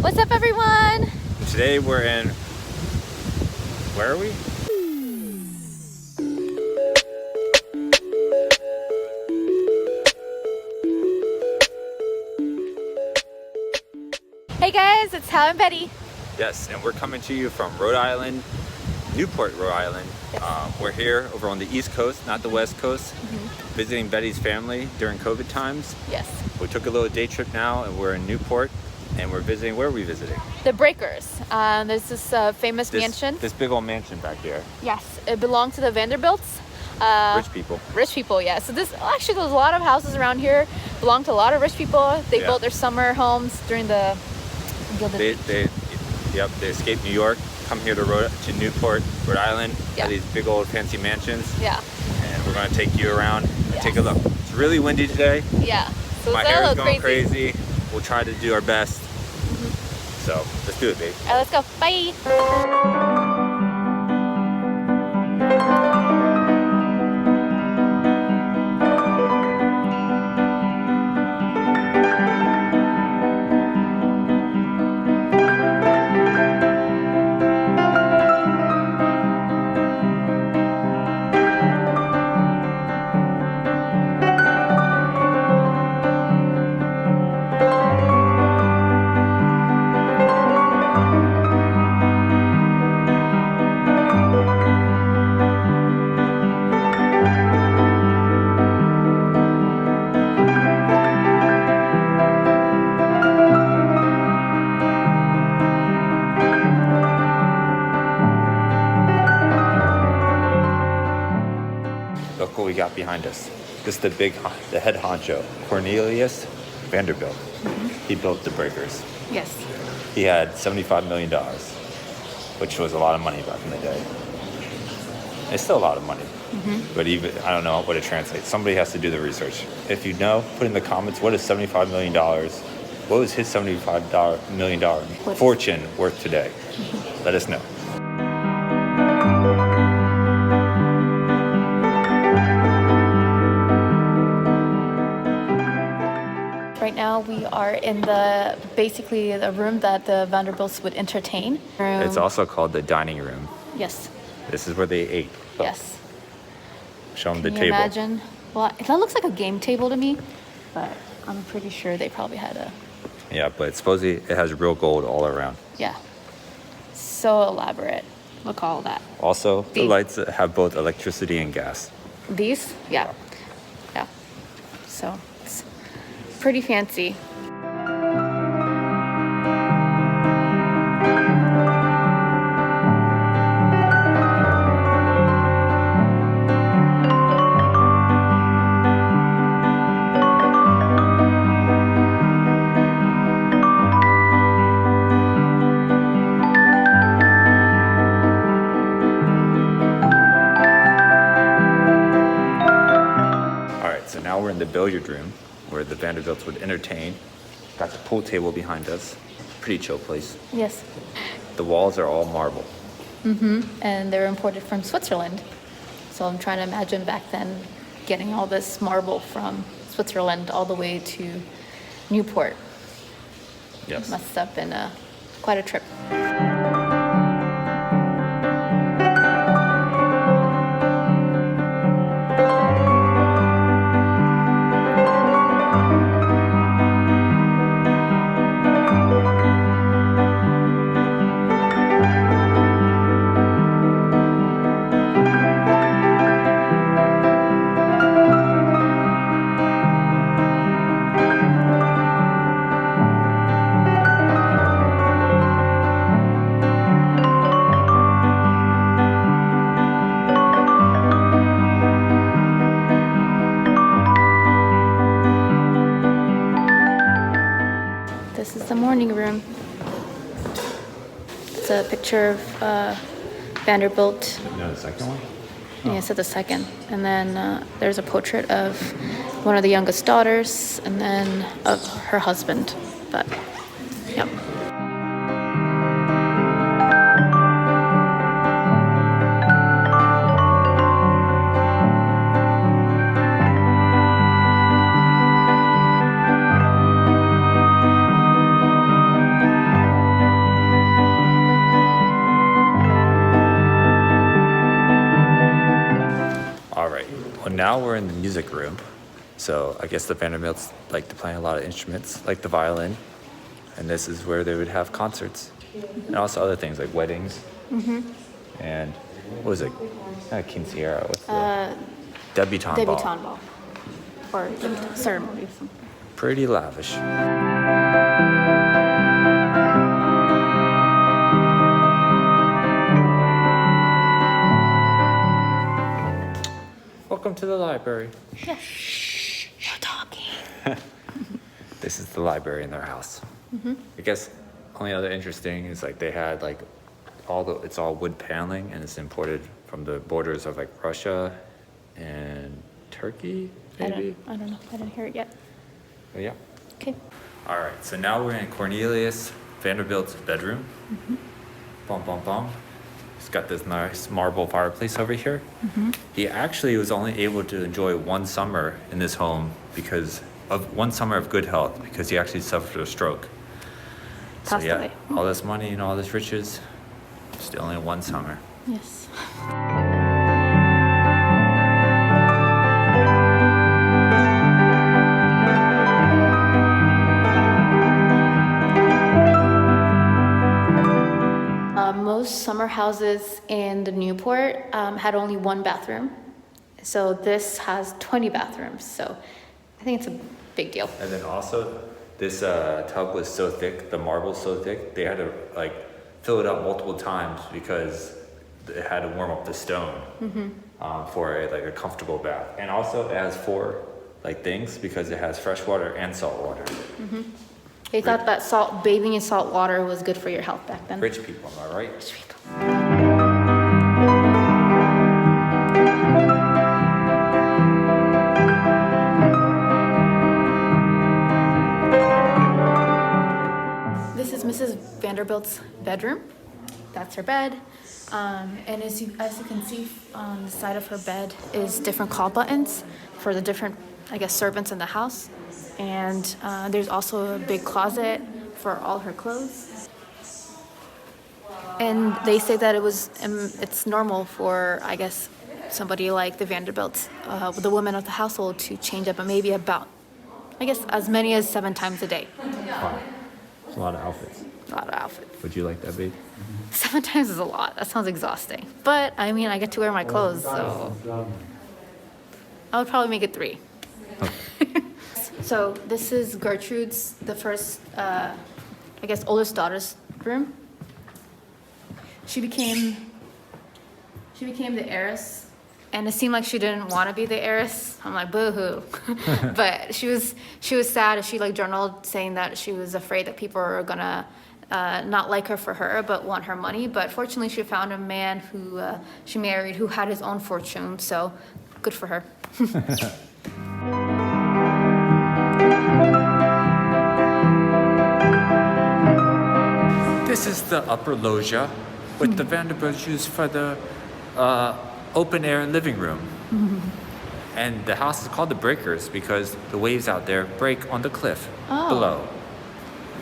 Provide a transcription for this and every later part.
What's up, everyone? Today we're in, where are we? Hey guys, it's Hal and Betty. Yes, and we're coming to you from Rhode Island, Newport, Rhode Island. Yes. We're here over on the East Coast, not the West Coast, visiting Betty's family during COVID times. Yes. We took a little day trip now and we're in Newport and we're visiting, where are we visiting? The Breakers. There's this famous mansion. This big old mansion back here. Yes, it belonged to the Vanderbilts. Rich people. Rich people, yeah. So actually there's a lot of houses around here, belong to a lot of rich people. They built their summer homes during the They escaped New York, come here to Newport, Rhode Island, at these big old fancy mansions. Yeah. And we're gonna take you around and take a look. It's really windy today. Yeah. So my hair is going crazy. We'll try to do our best. So let's do it, babe. All right, let's go. Bye. Look what we got behind us. This is the head honcho, Cornelius Vanderbilt. He built the Breakers. Yes. He had $75 million, which was a lot of money back in the day. It's still a lot of money, but even I don't know what it translates. Somebody has to do the research. If you know, put in the comments, what is $75 million? What was his $75 million fortune worth today? Let us know. Right now we are in basically the room that the Vanderbilts would entertain. It's also called the dining room. Yes. This is where they ate. Yes. Show them the Can table. you imagine? Well, that looks like a game table to me, but I'm pretty sure they probably had a... Yeah, but supposedly it has real gold all around. Yeah. So elaborate. Look at all that. Also, the lights have both electricity and gas. These? Yeah. Yeah. So it's pretty fancy. Now we're in the billiard room where the Vanderbilts would entertain. Got the pool table behind us. Pretty chill place. Yes. The walls are all marble. And they're imported from Switzerland. So I'm trying to imagine back then getting all this marble from Switzerland all the way to Newport. Yes. Must have been quite a trip. This is the morning room. It's a picture of Vanderbilt. No, the second one? Yeah, it's the second. And then there's a portrait of one of the youngest daughters and then of her husband. But, yep. now we're in the music room. So I guess the Vanderbilts like to play a lot of instruments, like the violin. And this is where they would have concerts. And also other things like weddings. And what was it? Not quinceañera. What's the debutante ball. Debutante ball. Or ceremony. Pretty lavish. Welcome to the library. Yeah. Shh, no talking. This is the library in their house. I guess only other interesting is like they had like it's all wood paneling and it's imported from the borders of like Russia and Turkey, maybe? I don't know. I didn't hear it yet. But yeah. Okay. All right, so now we're in Cornelius Vanderbilt's bedroom. Bum, bum, bum. He's got this nice marble fireplace over here. He actually was only able to enjoy one summer in this home because of one summer of good health because he actually suffered a stroke. Passed away. All this money and all this riches, still only one summer. Yes. Most summer houses in the Newport had only one bathroom. So this has 20 bathrooms. So I think it's a big deal. And then also, this tub was so thick, the marble's so thick, they had to like fill it up multiple times because it had to warm up the stone for a comfortable bath. And also it has 4 like things because it has fresh water and salt water. They thought that bathing in salt water was good for your health back then. Rich people, am I right? Rich people. This is Mrs. Vanderbilt's bedroom. That's her bed. And as you can see on the side of her bed is different call buttons for the different, I guess, servants in the house. And there's also a big closet for all her clothes. And they say that it's normal for, I guess, somebody like the Vanderbilts, the women of the household, to change up maybe about, I guess, as many as 7 times a day. Wow. It's a lot of outfits. A lot of outfits. Would you like that big? 7 times is a lot. That sounds exhausting. But, I mean, I get to wear my clothes, so I would probably make it 3. So this is Gertrude's, the first, I guess, oldest daughter's room. She became the heiress, and it seemed like she didn't want to be the heiress. I'm like, boo-hoo. But she was sad. She like journaled saying that she was afraid that people are gonna not like her for her, but want her money. But fortunately, she found a man who she married who had his own fortune. So good for her. This is the upper loggia with the Vanderbilts used for the open air living room. And the house is called the Breakers because the waves out there break on the cliff below.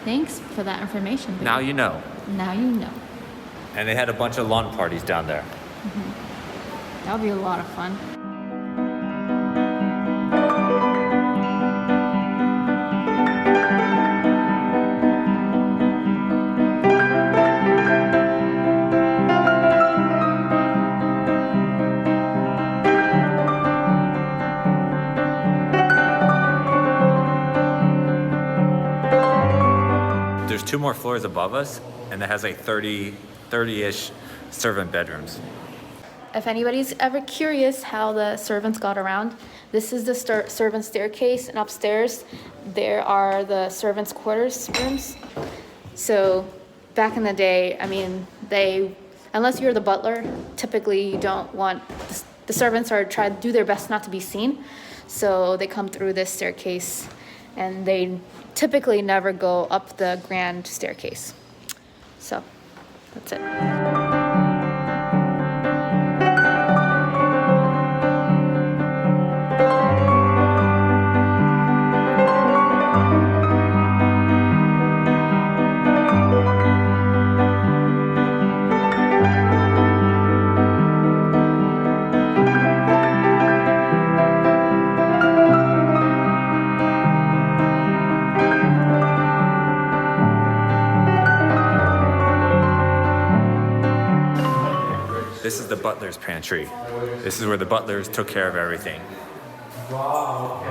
Thanks for that information. Baby. Now you know. Now you know. And they had a bunch of lawn parties down there. That'll be a lot of fun. There's 2 more floors above us, and it has like 30-ish servant bedrooms. If anybody's ever curious how the servants got around, this is the servant staircase, and upstairs there are the servants' quarters rooms. So back in the day, I mean, unless you're the butler, typically you don't want, the servants try to do their best not to be seen. So they come through this staircase, and they typically never go up the grand staircase. So that's it. This is the butler's pantry. This is where the butlers took care of everything. All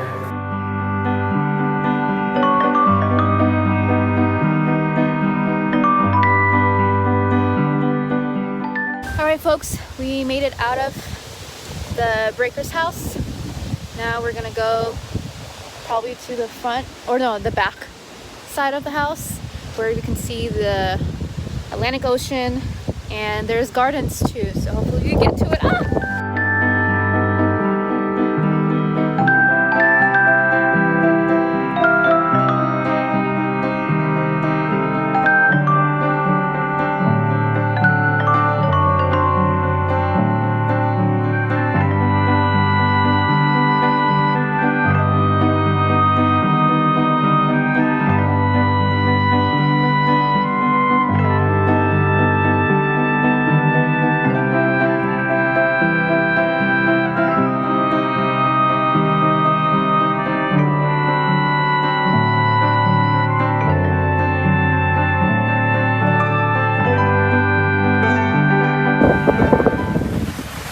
right, folks, we made it out of the breaker's house. Now we're gonna go probably to the front, or no, the back side of the house, where you can see the Atlantic Ocean, and there's gardens too, so hopefully we get to it.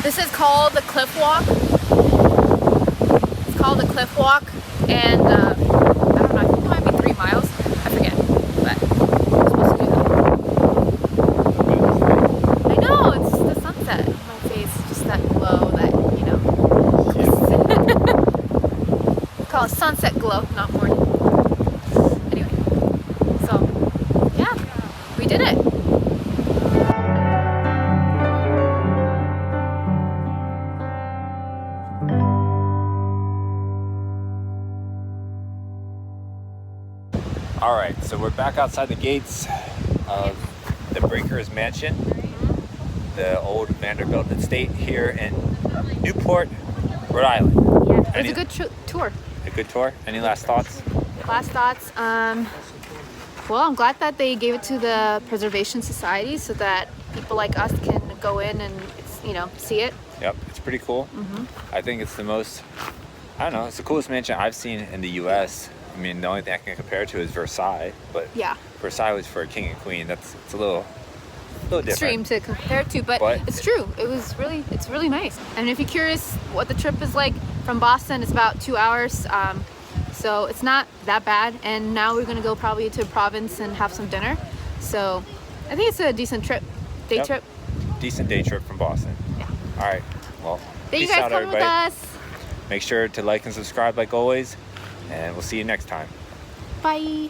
This is called the Cliff Walk. It's called the Cliff Walk, and I don't know, I think it might be 3 miles. I forget, but we're supposed to do that. I know, it's the sunset on my face, just that glow that, you know. It's called sunset glow, not morning. Anyway, so yeah, we did it. All right, so we're back outside the gates of the Breakers Mansion, the old Vanderbilt estate here in Newport, Rhode Island. Yeah, it was a good tour. A good tour. Any last thoughts? Last thoughts. Well, I'm glad that they gave it to the Preservation Society so that people like us can go in and, you know, see it. Yep, it's pretty cool. I think it's the most, I don't know, it's the coolest mansion I've seen in the U.S. I mean, the only thing I can compare it to is Versailles, but Yeah. Versailles was for a king and queen. It's a little different. Extreme to compare it to, but it's true. It's really nice. And if you're curious what the trip is like from Boston, it's about 2 hours. So it's not that bad. And now we're gonna go probably to Province and have some dinner. So I think it's a decent trip, day trip. Decent day trip from Boston. Yeah. All right. Well, Thank you peace guys out, coming with everybody. us. Make sure to like and subscribe like always, and we'll see you next time. Bye.